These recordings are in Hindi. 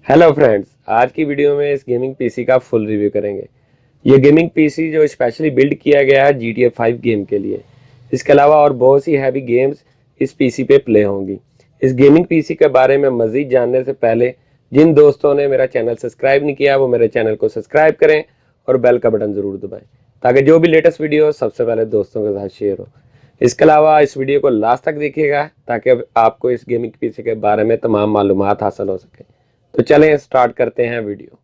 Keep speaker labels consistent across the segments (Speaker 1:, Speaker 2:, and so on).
Speaker 1: हेलो फ्रेंड्स, आज की वीडियो में इस गेमिंग पीसी का फुल रिव्यू करेंगे। ये गेमिंग पीसी जो स्पेशली बिल्ड किया गया है GTA 5 गेम के लिए। इसके अलावा और बहुत सी हैवी गेम्स इस पीसी पे प्ले होंगी। इस गेमिंग पीसी के बारे में मजीद जानने से पहले जिन दोस्तों ने मेरा चैनल सब्सक्राइब नहीं किया वो मेरे चैनल को सब्सक्राइब करें और बेल का बटन ज़रूर दबाएं ताकि जो भी लेटेस्ट वीडियो सबसे पहले दोस्तों के साथ शेयर हो। इसके अलावा इस वीडियो को लास्ट तक देखिएगा ताकि आपको इस गेमिंग पीसी के बारे में तमाम मालूमात हासिल हो सके। तो चलें स्टार्ट करते हैं वीडियो।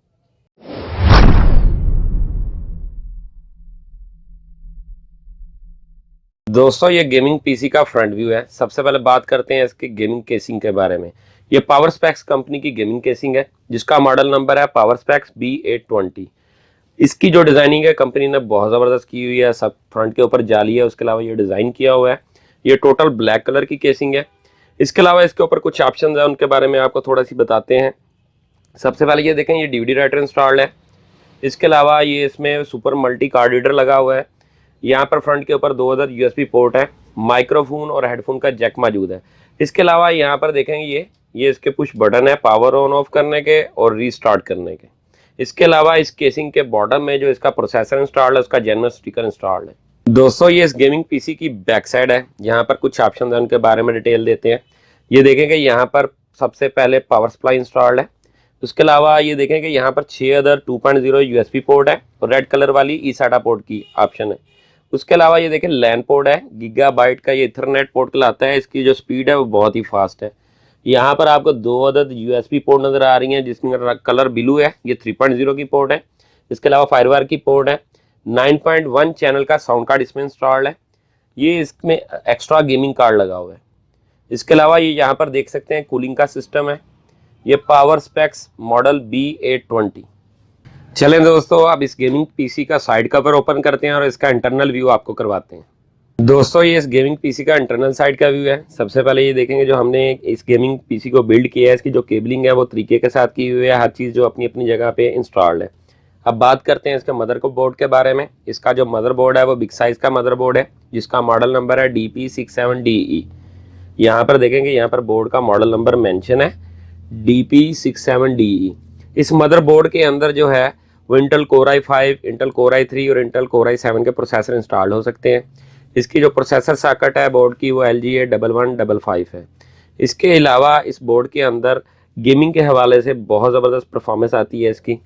Speaker 1: दोस्तों, ये गेमिंग पीसी का फ्रंट व्यू है। सबसे पहले बात करते हैं इसकी गेमिंग केसिंग के बारे में। ये पावर स्पेक्स कंपनी की गेमिंग केसिंग है जिसका मॉडल नंबर है पावर स्पेक्स B820। इसकी जो डिजाइनिंग है कंपनी ने बहुत जबरदस्त की हुई है। सब फ्रंट के ऊपर जाली है, उसके अलावा ये डिजाइन किया हुआ है। ये टोटल ब्लैक कलर की केसिंग है। इसके अलावा इसके ऊपर कुछ ऑप्शन है, उनके बारे में आपको थोड़ा सी बताते हैं। सबसे पहले ये देखें, ये DVD राइटर इंस्टॉल्ड है। इसके अलावा ये इसमें सुपर मल्टी कार्ड रीडर लगा हुआ है। यहाँ पर फ्रंट के ऊपर 2 अदर USB पोर्ट है। माइक्रोफोन और हेडफोन का जैक मौजूद है। इसके अलावा यहाँ पर देखेंगे ये इसके पुश बटन है पावर ऑन ऑफ करने के और रीस्टार्ट करने के। इसके अलावा इस केसिंग के बॉटम में जो इसका प्रोसेसर इंस्टॉल्ड है उसका जेन्युइन स्टिकर इंस्टॉल्ड है। दोस्तों, ये इस गेमिंग पीसी की बैक साइड है। यहाँ पर कुछ ऑप्शन है, उनके बारे में डिटेल देते हैं। ये देखेंगे यहाँ पर सबसे पहले पावर सप्लाई इंस्टॉल्ड है। उसके अलावा ये देखें कि यहाँ पर 6 अदर 2.0 USB पोर्ट है और रेड कलर वाली eSATA पोर्ट की ऑप्शन है। उसके अलावा ये देखें लैन पोर्ट है, गीगाबाइट का ये इथरनेट पोर्ट कहलाता है। इसकी जो स्पीड है वो बहुत ही फास्ट है। यहाँ पर आपको 2 अदद USB पोर्ट नजर आ रही हैं जिसमें कलर ब्लू है, ये 3.0 की पोर्ट है। इसके अलावा फायरवायर की पोर्ट है। 9.1 चैनल का साउंड कार्ड इसमें इंस्टॉल्ड है। ये इसमें एक्स्ट्रा गेमिंग कार्ड लगा हुआ है। इसके अलावा ये यहाँ पर देख सकते हैं कूलिंग का सिस्टम है। ये पावर स्पेक्स मॉडल B820। चलें दोस्तों, अब इस गेमिंग पीसी का साइड कवर ओपन करते हैं और इसका इंटरनल व्यू आपको करवाते हैं। दोस्तों, ये इस गेमिंग पीसी का इंटरनल साइड का व्यू है। सबसे पहले ये देखेंगे जो हमने इस गेमिंग पीसी को बिल्ड किया है, इसकी जो केबलिंग है वो तरीके के साथ की हुई है। हर चीज़ जो अपनी अपनी जगह पे इंस्टॉल्ड है। अब बात करते हैं इसके मदरबोर्ड के बारे में। इसका जो मदरबोर्ड है वो बिग साइज का मदरबोर्ड है जिसका मॉडल नंबर है DP67DE। यहाँ पर देखेंगे, यहाँ पर बोर्ड का मॉडल नंबर मेंशन है DP67DE। इस मदरबोर्ड के अंदर जो है वो Intel core i5, Intel core i3 और इंटेल कोर i7 के प्रोसेसर इंस्टॉल हो सकते हैं। इसकी जो प्रोसेसर सॉकेट है बोर्ड की वो LGA1155 है। इसके अलावा इस बोर्ड के अंदर गेमिंग के हवाले से बहुत ज़बरदस्त परफॉर्मेंस आती है इसकी।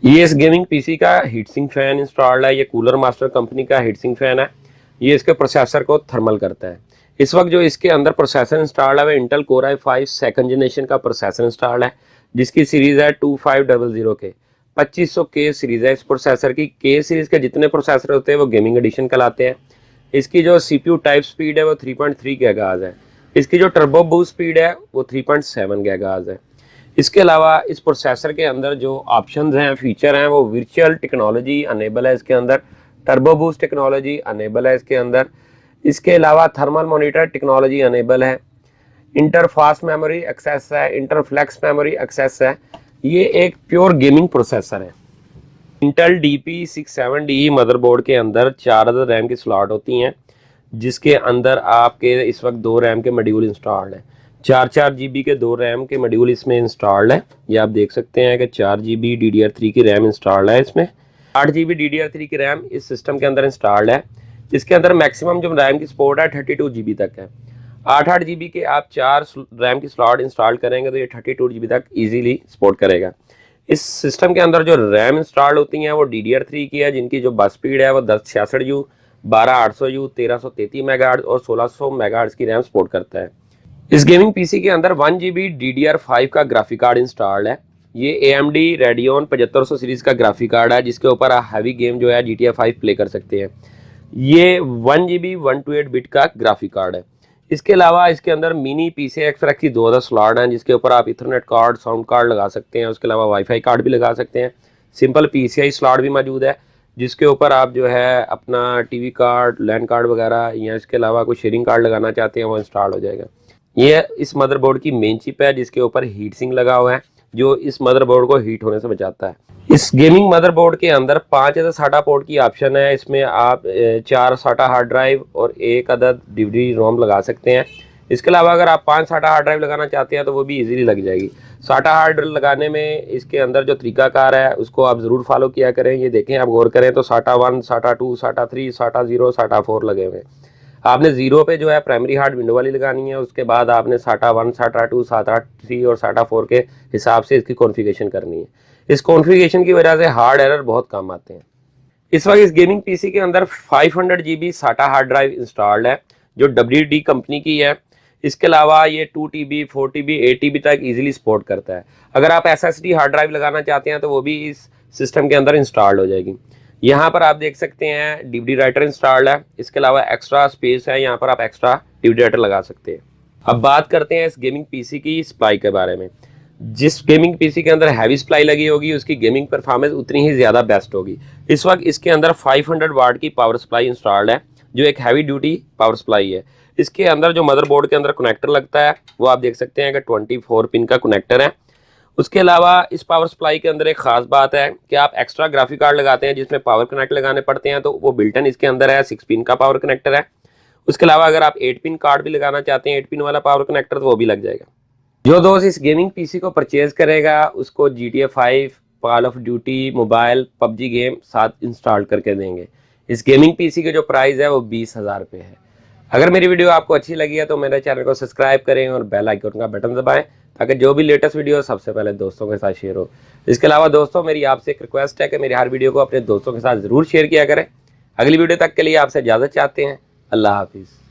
Speaker 1: ये इस गेमिंग पीसी का हीटसिंक फैन इंस्टॉल्ड है। ये कूलर मास्टर कंपनी का हीटसिंक फैन है। ये इसके प्रोसेसर को थर्मल करता है। इस वक्त जो इसके अंदर प्रोसेसर इंस्टॉल्ड है वो Intel core i5 second generation का प्रोसेसर इंस्टॉल्ड है जिसकी सीरीज है 2500 के 2500K सीरीज है। इस प्रोसेसर की K सीरीज के जितने प्रोसेसर होते हैं वो गेमिंग एडिशन कहलाते हैं। इसकी जो CPU टाइप स्पीड है वो 3.3 गीगाहर्ट्ज़ है। इसकी जो टर्बो बूस्ट स्पीड है वो 3.7 गीगाहर्ट्ज़ है। इसके अलावा इस प्रोसेसर के अंदर जो ऑप्शंस हैं, फीचर हैं, वो वर्चुअल टेक्नोलॉजी अनेबल है इसके अंदर। टर्बो बूस्ट टेक्नोलॉजी अनेबल है इसके अंदर। इसके अलावा थर्मल मॉनिटर टेक्नोलॉजी अनेबल है। इंटर फास्ट मेमोरी एक्सेस है, इंटर फ्लेक्स मेमोरी एक्सेस है। ये एक प्योर गेमिंग प्रोसेसर है। इंटेल DP67DE मदरबोर्ड के अंदर 4 अदर रैम की स्लॉट होती हैं जिसके अंदर आपके इस वक्त 2 रैम के मॉड्यूल इंस्टॉल्ड है। 4 GB के 2 रैम के मॉड्यूल इसमें इंस्टॉल्ड है। ये आप देख सकते हैं कि 4 GB DDR3 की रैम इंस्टॉल्ड है इसमें। 8 GB DDR3 की रैम इस सिस्टम के अंदर इंस्टॉल्ड है। इसके अंदर मैक्सिमम जो रैम की सपोर्ट है 32 GB तक है। 8 GB के आप 4 रैम की स्लॉट इंस्टॉल करेंगे तो ये 32 GB तक इजीली सपोर्ट करेगा। इस सिस्टम के अंदर जो रैम इंस्टॉल होती हैं वो DDR3 की है जिनकी जो बस स्पीड है वो 1066U, 12800U, 1333 मेगाहर्ट्ज और 1600 मेगाहर्ट्ज की रैम सपोर्ट करता है। इस गेमिंग पीसी के अंदर 1 GB DDR5 का ग्राफिक कार्ड इंस्टॉल्ड है। ये AMD Radeon 7500 सीरीज का ग्राफिक कार्ड है जिसके ऊपर आप हैवी गेम जो है GTA 5 प्ले कर सकते हैं। ये 1 GB 128 बिट का ग्राफिक कार्ड है। इसके अलावा इसके अंदर मिनी PCI Express की 2 अदर स्लॉट हैं जिसके ऊपर आप इथरनेट कार्ड, साउंड कार्ड लगा सकते हैं। उसके अलावा वाईफाई कार्ड भी लगा सकते हैं। सिंपल PCI स्लॉट भी मौजूद है जिसके ऊपर आप जो है अपना TV कार्ड, लैन कार्ड वगैरह या इसके अलावा कोई शेयरिंग कार्ड लगाना चाहते हैं वो इंस्टॉल हो जाएगा। ये इस मदरबोर्ड की मेन चिप है जिसके ऊपर हीट सिंक लगा हुआ है जो इस मदरबोर्ड को हीट होने से बचाता है। इस गेमिंग मदरबोर्ड के अंदर 5 अदद SATA पोर्ट की ऑप्शन है। इसमें आप 4 SATA हार्ड ड्राइव और 1 अदद DVD रोम लगा सकते हैं। इसके अलावा अगर आप 5 SATA हार्ड ड्राइव लगाना चाहते हैं तो वो भी इजीली लग जाएगी। SATA हार्ड लगाने में इसके अंदर जो तरीकाकार है उसको आप ज़रूर फॉलो किया करें। ये देखें, आप गौर करें तो SATA 1, SATA 2, SATA 3, SATA 0, SATA 4 लगे हुए हैं। आपने 0 पे जो है प्राइमरी हार्ड विंडो वाली लगानी है, उसके बाद आपने SATA 1, SATA 2, SATA 3 और SATA 4 के हिसाब से इसकी कॉन्फ़िगरेशन करनी है। इस कॉन्फ़िगरेशन की वजह से हार्ड एरर बहुत कम आते हैं। इस वक्त इस गेमिंग पीसी के अंदर 500 GB SATA hard drive installed है जो WD कंपनी की है। इसके अलावा ये 2 TB, 4 TB, 8 TB तक इजीली सपोर्ट करता है। अगर आप SSD हार्ड ड्राइव लगाना चाहते हैं तो वो भी इस सिस्टम के अंदर इंस्टॉल्ड हो जाएगी। यहाँ पर आप देख सकते हैं DVD राइटर इंस्टॉल्ड है। इसके अलावा एक्स्ट्रा स्पेस है, यहाँ पर आप एक्स्ट्रा DVD राइटर लगा सकते हैं। अब बात करते हैं इस गेमिंग पीसी की सप्लाई के बारे में। जिस गेमिंग पीसी के अंदर हैवी सप्लाई लगी होगी उसकी गेमिंग परफॉर्मेंस उतनी ही ज़्यादा बेस्ट होगी। इस वक्त इसके अंदर 500 वाट की पावर सप्लाई इंस्टॉल्ड है जो एक हैवी ड्यूटी पावर सप्लाई है। इसके अंदर जो मदरबोर्ड के अंदर कनेक्टर लगता है वो आप देख सकते हैं कि 24 पिन का कनेक्टर है। उसके अलावा इस पावर सप्लाई के अंदर एक खास बात है कि आप एक्स्ट्रा ग्राफिक कार्ड लगाते हैं जिसमें पावर कनेक्ट लगाने पड़ते हैं तो वो बिल्टन इसके अंदर है, 6 पिन का पावर कनेक्टर है। उसके अलावा अगर आप 8 पिन कार्ड भी लगाना चाहते हैं, 8 पिन वाला पावर कनेक्टर, तो वो भी लग जाएगा। जो दोस्त इस गेमिंग पीसी को परचेज करेगा उसको GTA 5, call of duty mobile, PUBG game साथ इंस्टॉल करके देंगे। इस गेमिंग पीसी के जो प्राइस है वो 20,000 रुपये है। अगर मेरी वीडियो आपको अच्छी लगी है तो मेरे चैनल को सब्सक्राइब करें और बेल आइकन का बटन दबाएं ताकि जो भी लेटेस्ट वीडियो सबसे पहले दोस्तों के साथ शेयर हो। इसके अलावा दोस्तों मेरी आपसे एक रिक्वेस्ट है कि मेरी हर वीडियो को अपने दोस्तों के साथ ज़रूर शेयर किया करें। अगली वीडियो तक के लिए आपसे इजाज़त चाहते हैं। अल्लाह हाफिज़।